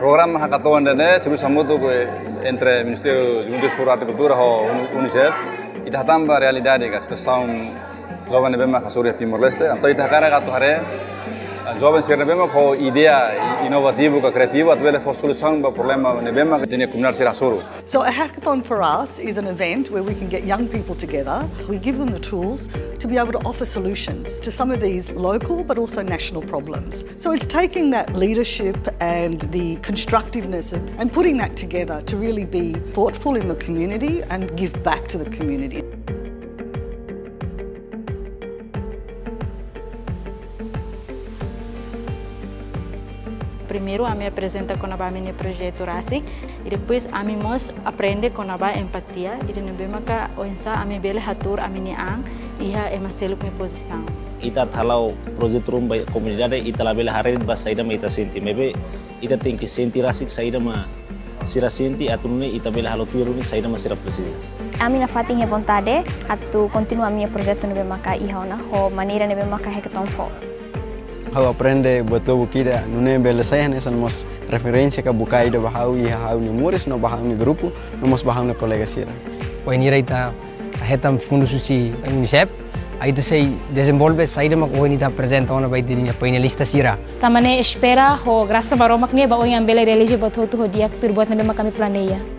programa hackathon dene sebelum samuto entre Ministériu Juventude, Arte, Kultura e UNICEF ita tambah realidade que situação jovem nebema kasuri Timor-Leste então ita cara gato hare jovem ser nebema com ideia inovativa que criativa através da solusaun para problema nebema que tem comunidade sira-nia. So a hackathon for us is an event where we can get young people together. We give them the tools to be able to offer solutions to some of these local but also national problems. So it's taking that leadership and the constructiveness and putting that together to really be thoughtful in the community and give back to the community. Primeiro, a me apresenta kona-ba mini projeto Arte e depois a me mos aprende kona-ba empatia e de nebema ka oinsa a me bele hatur a mini ang iha e maselo com posição. Ita hala'o projeto rumba komunidade ita labela harid ba saída ma ita senti mebe ita tem que sentir rasik saída ma sira senti atunne ita bela halo tuiru ni saída ma sira precisa. A minha fatinha vontade atu continua minha projeto nebema ka iha na ho maneira nebema ka hackathon fo. Hau aprende betul bukida nune bela saya ne somos referência que bukai do bahau e hau ni muris no bahau ni grupo nomos bahau ni colega sira. Poinira ita hetam Futuru Saude UNICEF aita sei desenvolve saída mak o ita presenta ona bai dinya painelista sira. Tamane espera ho grasa baromak ne ba o yang bela religi botu ho diak tur buat nabe makami planeia.